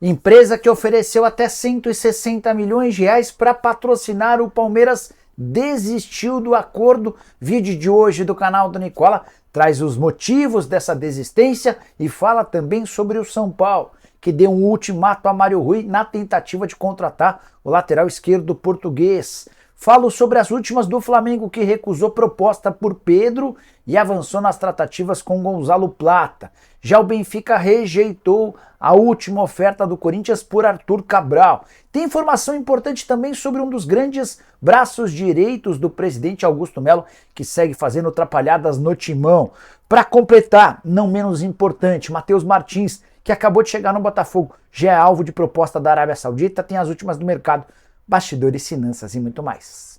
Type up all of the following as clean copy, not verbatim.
Empresa que ofereceu até 160 milhões de reais para patrocinar o Palmeiras desistiu do acordo. Vídeo de hoje do canal do Nicola traz os motivos dessa desistência e fala também sobre o São Paulo, que deu um ultimato a Mário Rui na tentativa de contratar o lateral esquerdo português. Falo sobre as últimas do Flamengo, que recusou proposta por Pedro e avançou nas tratativas com Gonzalo Plata. Já o Benfica rejeitou a última oferta do Corinthians por Arthur Cabral. Tem informação importante também sobre um dos grandes braços direitos do presidente Augusto Melo, que segue fazendo atrapalhadas no timão. Para completar, não menos importante, Matheus Martins, que acabou de chegar no Botafogo, já é alvo de proposta da Arábia Saudita, tem as últimas do mercado, bastidores, finanças e muito mais.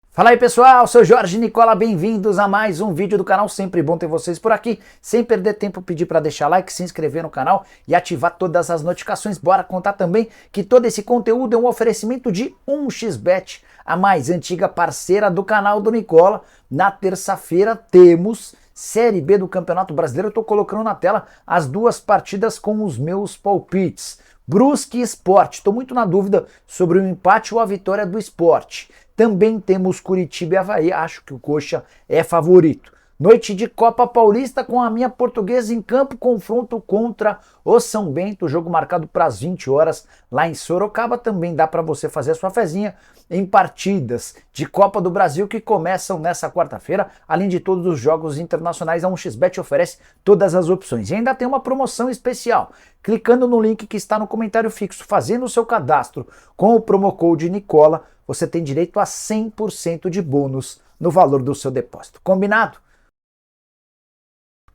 Fala aí pessoal, sou Jorge Nicola, bem-vindos a mais um vídeo do canal, sempre bom ter vocês por aqui. Sem perder tempo, pedir para deixar like, se inscrever no canal e ativar todas as notificações. Bora contar também que todo esse conteúdo é um oferecimento de 1xBet, a mais antiga parceira do canal do Nicola. Na terça-feira temos Série B do Campeonato Brasileiro, eu estou colocando na tela as duas partidas com os meus palpites. Brusque e Sport, estou muito na dúvida sobre o empate ou a vitória do Sport. Também temos Curitiba e Avaí, acho que o Coxa é favorito. Noite de Copa Paulista com a minha Portuguesa em campo, confronto contra o São Bento, jogo marcado para as 20 horas lá em Sorocaba. Também dá para você fazer a sua fezinha em partidas de Copa do Brasil que começam nessa quarta-feira, além de todos os jogos internacionais. A 1xBet oferece todas as opções e ainda tem uma promoção especial. Clicando no link que está no comentário fixo, fazendo o seu cadastro com o promo code Nicola, você tem direito a 100% de bônus no valor do seu depósito. Combinado?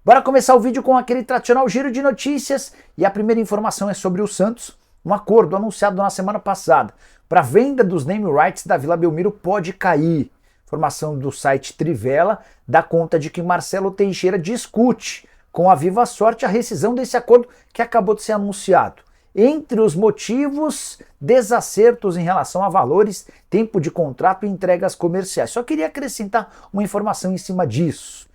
Bora começar o vídeo com aquele tradicional giro de notícias e a primeira informação é sobre o Santos. Um acordo anunciado na semana passada para a venda dos name rights da Vila Belmiro pode cair. Informação do site Trivela dá conta de que Marcelo Teixeira discute com a Viva Sorte a rescisão desse acordo que acabou de ser anunciado. Entre os motivos, desacertos em relação a valores, tempo de contrato e entregas comerciais. Só queria acrescentar uma informação em cima disso.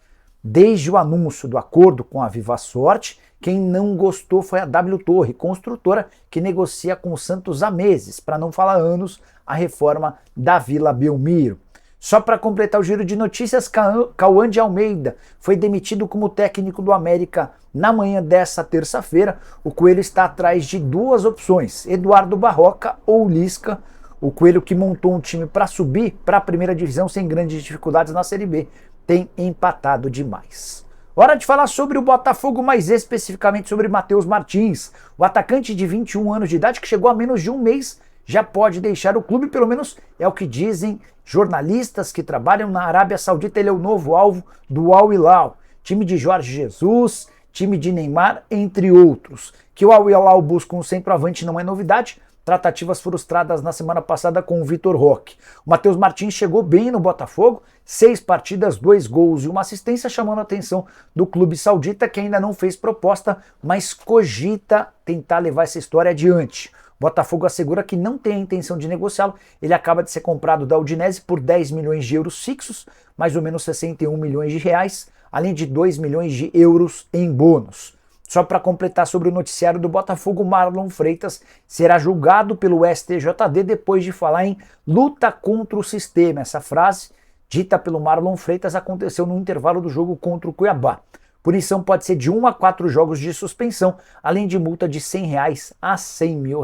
Desde o anúncio do acordo com a Viva Sorte, quem não gostou foi a W Torre, construtora que negocia com o Santos há meses, para não falar anos, a reforma da Vila Belmiro. Só para completar o giro de notícias, Cauã de Almeida foi demitido como técnico do América na manhã dessa terça-feira. O Coelho está atrás de duas opções, Eduardo Barroca ou Lisca. O Coelho, que montou um time para subir para a primeira divisão sem grandes dificuldades na Série B, tem empatado demais. Hora de falar sobre o Botafogo, mais especificamente sobre Matheus Martins. O atacante de 21 anos de idade, que chegou a menos de um mês, já pode deixar o clube, pelo menos é o que dizem jornalistas que trabalham na Arábia Saudita. Ele é o novo alvo do Al Hilal, time de Jorge Jesus, time de Neymar, entre outros. Que o Al Hilal busca um centroavante não é novidade, tratativas frustradas na semana passada com o Vitor Roque. O Matheus Martins chegou bem no Botafogo, 6 partidas, 2 gols e uma assistência, chamando a atenção do clube saudita, que ainda não fez proposta, mas cogita tentar levar essa história adiante. O Botafogo assegura que não tem a intenção de negociá-lo. Ele acaba de ser comprado da Udinese por 10 milhões de euros fixos, mais ou menos 61 milhões de reais, além de 2 milhões de euros em bônus. Só para completar sobre o noticiário do Botafogo, Marlon Freitas será julgado pelo STJD depois de falar em luta contra o sistema. Essa frase, dita pelo Marlon Freitas, aconteceu no intervalo do jogo contra o Cuiabá. Punição pode ser de 1 a 4 jogos de suspensão, além de multa de R$100 a R$100 mil.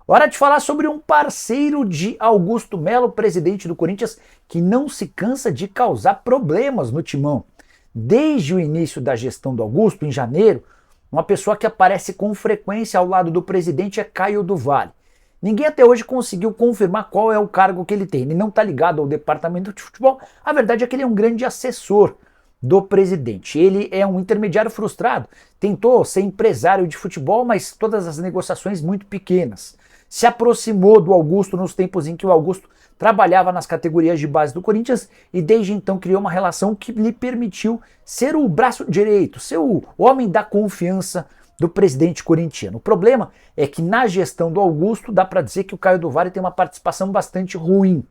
Hora de falar sobre um parceiro de Augusto Melo, presidente do Corinthians, que não se cansa de causar problemas no timão. Desde o início da gestão do Augusto, em janeiro, uma pessoa que aparece com frequência ao lado do presidente é Caio do Vale. Ninguém até hoje conseguiu confirmar qual é o cargo que ele tem. Ele não está ligado ao departamento de futebol. A verdade é que ele é um grande assessor do presidente. Ele é um intermediário frustrado. Tentou ser empresário de futebol, mas todas as negociações muito pequenas. Se aproximou do Augusto nos tempos em que o Augusto trabalhava nas categorias de base do Corinthians e desde então criou uma relação que lhe permitiu ser o braço direito, ser o homem da confiança do presidente corintiano. O problema é que na gestão do Augusto dá para dizer que o Caio do Vale tem uma participação bastante ruim.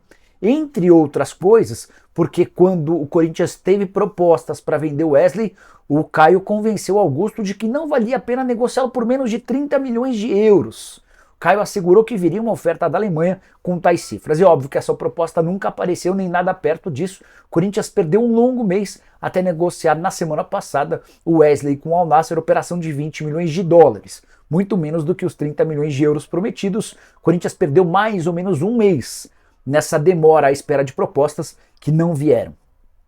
Entre outras coisas, porque quando o Corinthians teve propostas para vender o Wesley, o Caio convenceu o Augusto de que não valia a pena negociá-lo por menos de 30 milhões de euros. Caio assegurou que viria uma oferta da Alemanha com tais cifras. E óbvio que essa proposta nunca apareceu nem nada perto disso. O Corinthians perdeu um longo mês até negociar na semana passada o Wesley com o Al Nassr, operação de 20 milhões de dólares. Muito menos do que os 30 milhões de euros prometidos. O Corinthians perdeu mais ou menos um mês nessa demora à espera de propostas que não vieram.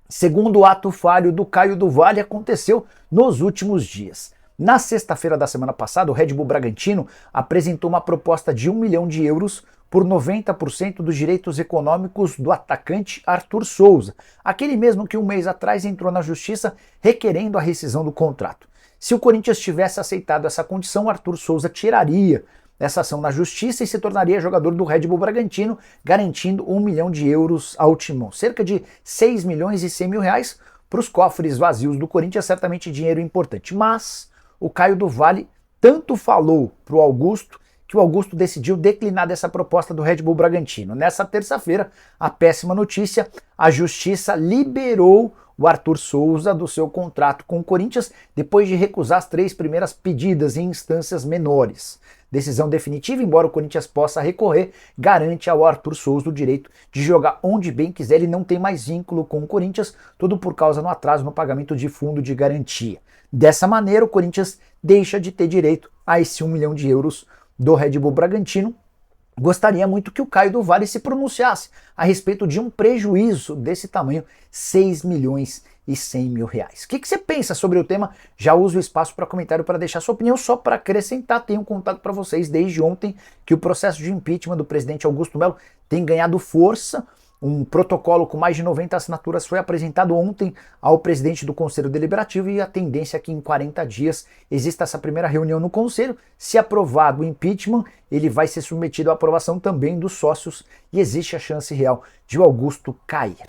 Segundo o ato falho do Caio do Vale, aconteceu nos últimos dias. Na sexta-feira da semana passada, o Red Bull Bragantino apresentou uma proposta de 1 milhão de euros por 90% dos direitos econômicos do atacante Arthur Souza, aquele mesmo que um mês atrás entrou na justiça requerendo a rescisão do contrato. Se o Corinthians tivesse aceitado essa condição, Arthur Souza tiraria essa ação na justiça e se tornaria jogador do Red Bull Bragantino, garantindo 1 milhão de euros ao Timão. Cerca de 6 milhões e 100 mil reais para os cofres vazios do Corinthians, certamente dinheiro importante. Mas o Caio do Vale tanto falou para o Augusto que o Augusto decidiu declinar dessa proposta do Red Bull Bragantino. Nessa terça-feira, a péssima notícia, a justiça liberou o Arthur Souza do seu contrato com o Corinthians depois de recusar as 3 primeiras pedidas em instâncias menores. Decisão definitiva, embora o Corinthians possa recorrer, garante ao Arthur Souza o direito de jogar onde bem quiser. Ele não tem mais vínculo com o Corinthians, tudo por causa do atraso no pagamento de fundo de garantia. Dessa maneira, o Corinthians deixa de ter direito a esse 1 milhão de euros do Red Bull Bragantino. Gostaria muito que o Caio do Vale se pronunciasse a respeito de um prejuízo desse tamanho, 6 milhões e 100 mil reais. O que você pensa sobre o tema? Já uso o espaço para comentário para deixar sua opinião. Só para acrescentar, tenho contado para vocês desde ontem que o processo de impeachment do presidente Augusto Melo tem ganhado força. Um protocolo com mais de 90 assinaturas foi apresentado ontem ao presidente do Conselho Deliberativo e a tendência é que em 40 dias exista essa primeira reunião no Conselho. Se aprovado o impeachment, ele vai ser submetido à aprovação também dos sócios e existe a chance real de o Augusto cair.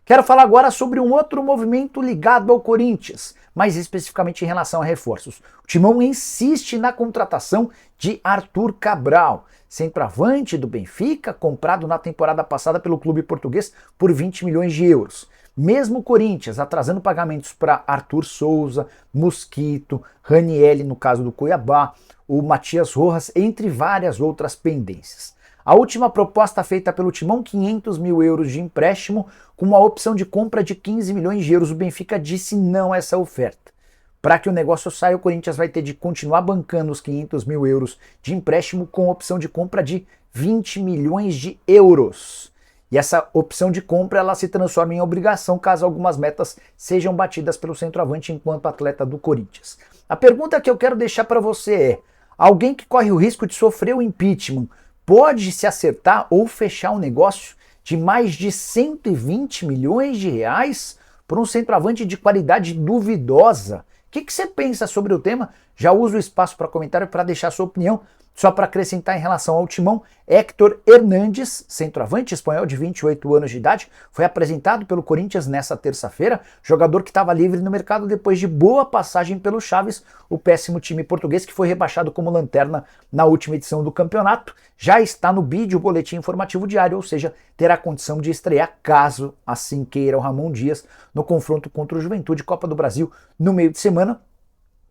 Quero falar agora sobre um outro movimento ligado ao Corinthians, mais especificamente em relação a reforços. O Timão insiste na contratação de Arthur Cabral, centroavante do Benfica, comprado na temporada passada pelo clube português por 20 milhões de euros. Mesmo o Corinthians atrasando pagamentos para Arthur Souza, Mosquito, Ranieri no caso do Cuiabá, o Matias Rojas, entre várias outras pendências. A última proposta feita pelo Timão, 500 mil euros de empréstimo, com uma opção de compra de 15 milhões de euros. O Benfica disse não a essa oferta. Para que o negócio saia, o Corinthians vai ter de continuar bancando os 500 mil euros de empréstimo com opção de compra de 20 milhões de euros. E essa opção de compra ela se transforma em obrigação caso algumas metas sejam batidas pelo centroavante enquanto atleta do Corinthians. A pergunta que eu quero deixar para você é: alguém que corre o risco de sofrer o impeachment pode se acertar ou fechar um negócio de mais de 120 milhões de reais por um centroavante de qualidade duvidosa? O que você pensa sobre o tema? Já uso o espaço para comentário para deixar sua opinião. Só para acrescentar em relação ao Timão, Héctor Hernández, centroavante espanhol de 28 anos de idade, foi apresentado pelo Corinthians nessa terça-feira, jogador que estava livre no mercado depois de boa passagem pelo Chaves, o péssimo time português que foi rebaixado como lanterna na última edição do campeonato. Já está no BID, o boletim informativo diário, ou seja, terá condição de estrear caso assim queira o Ramon Dias no confronto contra o Juventude Copa do Brasil no meio de semana.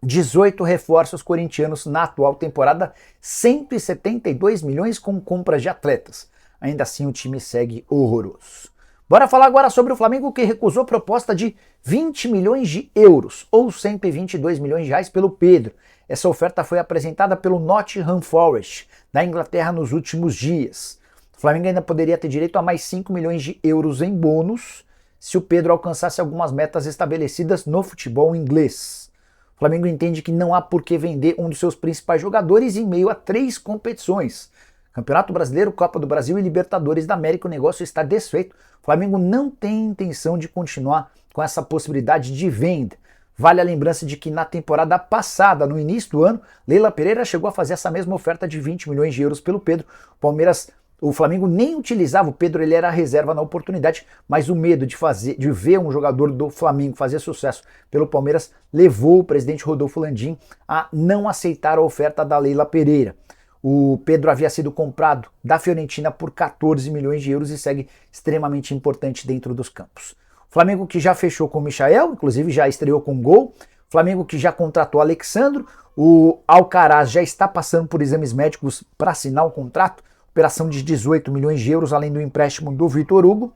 18 reforços corintianos na atual temporada, 172 milhões com compras de atletas. Ainda assim o time segue horroroso. Bora falar agora sobre o Flamengo, que recusou proposta de 20 milhões de euros, ou 122 milhões de reais pelo Pedro. Essa oferta foi apresentada pelo Nottingham Forest, da Inglaterra, nos últimos dias. O Flamengo ainda poderia ter direito a mais 5 milhões de euros em bônus se o Pedro alcançasse algumas metas estabelecidas no futebol inglês. O Flamengo entende que não há por que vender um dos seus principais jogadores em meio a 3 competições. Campeonato Brasileiro, Copa do Brasil e Libertadores da América, o negócio está desfeito. O Flamengo não tem intenção de continuar com essa possibilidade de venda. Vale a lembrança de que na temporada passada, no início do ano, Leila Pereira chegou a fazer essa mesma oferta de 20 milhões de euros pelo Pedro. O Flamengo nem utilizava o Pedro, ele era reserva na oportunidade, mas o medo de ver um jogador do Flamengo fazer sucesso pelo Palmeiras levou o presidente Rodolfo Landim a não aceitar a oferta da Leila Pereira. O Pedro havia sido comprado da Fiorentina por 14 milhões de euros e segue extremamente importante dentro dos campos. O Flamengo que já fechou com o Michael, inclusive já estreou com gol. O Flamengo que já contratou o Alexandro. O Alcaraz já está passando por exames médicos para assinar o contrato. Operação de 18 milhões de euros, além do empréstimo do Vitor Hugo.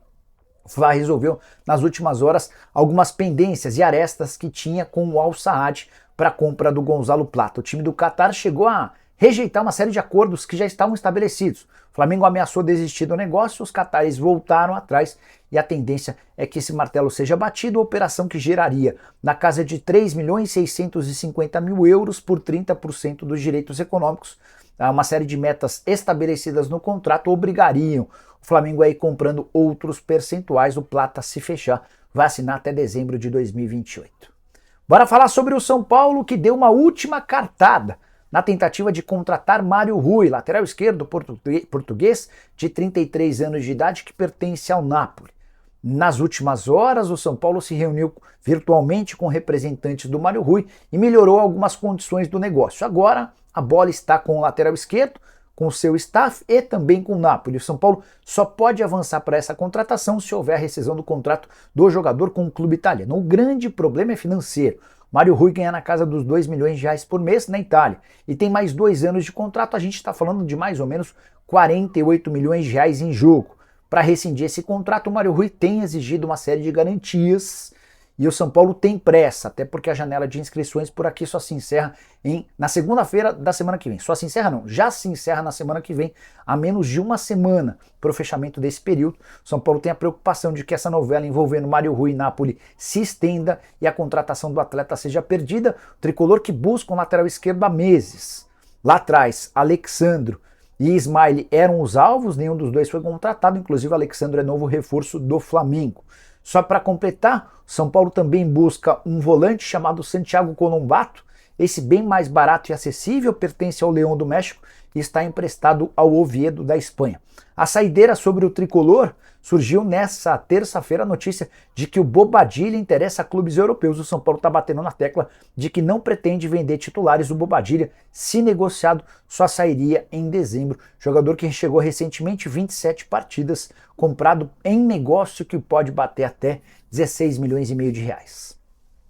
O Fla resolveu nas últimas horas algumas pendências e arestas que tinha com o Al Saad para a compra do Gonzalo Plata. O time do Qatar chegou a rejeitar uma série de acordos que já estavam estabelecidos. O Flamengo ameaçou desistir do negócio, os catares voltaram atrás e a tendência é que esse martelo seja batido, operação que geraria na casa de 3.650.000 euros por 30% dos direitos econômicos. Uma série de metas estabelecidas no contrato obrigariam o Flamengo a ir comprando outros percentuais. O Plata, se fechar, vai assinar até dezembro de 2028. Bora falar sobre o São Paulo, que deu uma última cartada na tentativa de contratar Mário Rui, lateral esquerdo português de 33 anos de idade que pertence ao Napoli. Nas últimas horas, o São Paulo se reuniu virtualmente com representantes do Mário Rui e melhorou algumas condições do negócio. Agora, a bola está com o lateral esquerdo, com o seu staff e também com o Napoli. O São Paulo só pode avançar para essa contratação se houver a rescisão do contrato do jogador com o clube italiano. O grande problema é financeiro. Mário Rui ganha na casa dos 2 milhões de reais por mês na Itália e tem mais 2 anos de contrato. A gente está falando de mais ou menos 48 milhões de reais em jogo. Para rescindir esse contrato, o Mário Rui tem exigido uma série de garantias e o São Paulo tem pressa, até porque a janela de inscrições por aqui só se encerra na segunda-feira da semana que vem. Só se encerra não, já se encerra na semana que vem, a menos de uma semana para o fechamento desse período. O São Paulo tem a preocupação de que essa novela envolvendo Mário Rui e Napoli se estenda e a contratação do atleta seja perdida. O tricolor que busca um lateral esquerdo há meses. Lá atrás, Alexandro e Ismaili eram os alvos, nenhum dos dois foi contratado, inclusive Alexandro é novo reforço do Flamengo. Só para completar, São Paulo também busca um volante chamado Santiago Colombato. Esse bem mais barato e acessível pertence ao Leão do México e está emprestado ao Oviedo da Espanha. A saideira sobre o tricolor surgiu nessa terça-feira a notícia de que o Bobadilla interessa a clubes europeus. O São Paulo está batendo na tecla de que não pretende vender titulares. O Bobadilla, se negociado, só sairia em dezembro. Jogador que chegou recentemente 27 partidas, comprado em negócio que pode bater até 16 milhões e meio de reais.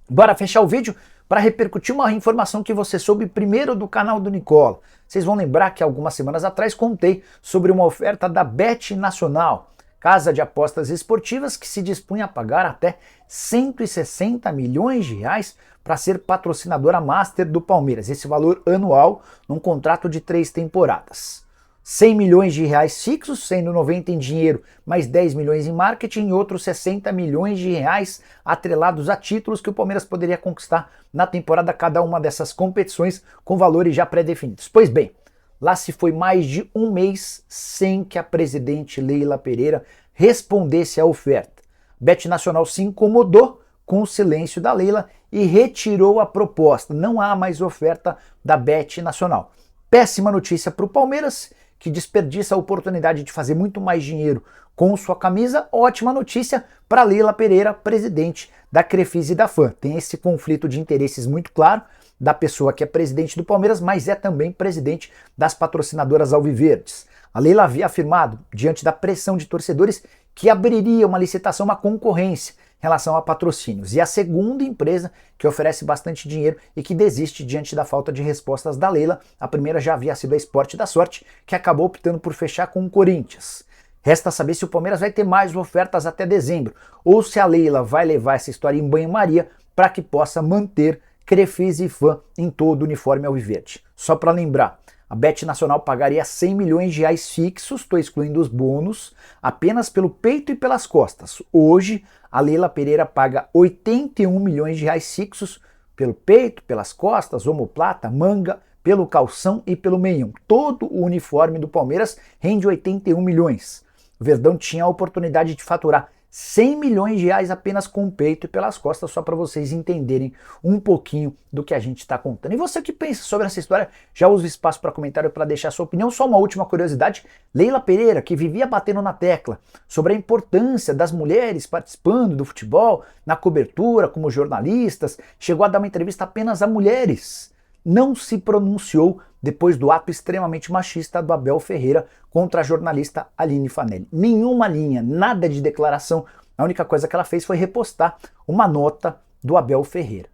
Bora fechar o vídeo para repercutir uma informação que você soube primeiro do canal do Nicola. Vocês vão lembrar que algumas semanas atrás contei sobre uma oferta da Bet Nacional, casa de apostas esportivas que se dispunha a pagar até 160 milhões de reais para ser patrocinadora master do Palmeiras. Esse valor anual num contrato de 3 temporadas. 100 milhões de reais fixos, sendo 90 em dinheiro, mais 10 milhões em marketing e outros 60 milhões de reais atrelados a títulos que o Palmeiras poderia conquistar na temporada cada uma dessas competições com valores já pré-definidos. Pois bem, lá se foi mais de um mês sem que a presidente Leila Pereira respondesse à oferta. Bet Nacional se incomodou com o silêncio da Leila e retirou a proposta. Não há mais oferta da Bet Nacional. Péssima notícia para o Palmeiras, que desperdiça a oportunidade de fazer muito mais dinheiro com sua camisa. Ótima notícia para Leila Pereira, presidente da Crefisa e da FAM. Tem esse conflito de interesses muito claro da pessoa que é presidente do Palmeiras, mas é também presidente das patrocinadoras alviverdes. A Leila havia afirmado, diante da pressão de torcedores, que abriria uma licitação, uma concorrência em relação a patrocínios. E a segunda empresa que oferece bastante dinheiro e que desiste diante da falta de respostas da Leila. A primeira já havia sido a Esporte da Sorte, que acabou optando por fechar com o Corinthians. Resta saber se o Palmeiras vai ter mais ofertas até dezembro, ou se a Leila vai levar essa história em banho-maria para que possa manter Crefisa e FAM em todo o uniforme alviverde. Só para lembrar, a Bet Nacional pagaria 100 milhões de reais fixos, estou excluindo os bônus, apenas pelo peito e pelas costas. Hoje, a Leila Pereira paga 81 milhões de reais fixos pelo peito, pelas costas, omoplata, manga, pelo calção e pelo meião. Todo o uniforme do Palmeiras rende 81 milhões. O Verdão tinha a oportunidade de faturar 100 milhões de reais apenas com o peito e pelas costas, só para vocês entenderem um pouquinho do que a gente está contando. E você que pensa sobre essa história, já usa o espaço para comentário para deixar sua opinião. Só uma última curiosidade, Leila Pereira, que vivia batendo na tecla sobre a importância das mulheres participando do futebol, na cobertura, como jornalistas, chegou a dar uma entrevista apenas a mulheres. não se pronunciou depois do ato extremamente machista do Abel Ferreira contra a jornalista Aline Fanelli. Nenhuma linha, nada de declaração. A única coisa que ela fez foi repostar uma nota do Abel Ferreira.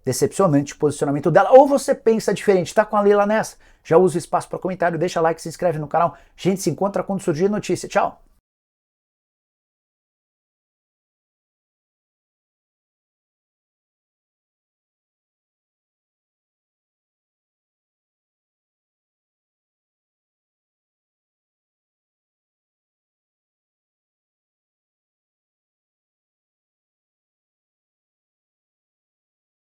Decepcionante o posicionamento dela. Ou você pensa diferente, tá com a Leila nessa? Já usa o espaço para comentário, deixa like, se inscreve no canal. A gente se encontra quando surgir notícia. Tchau!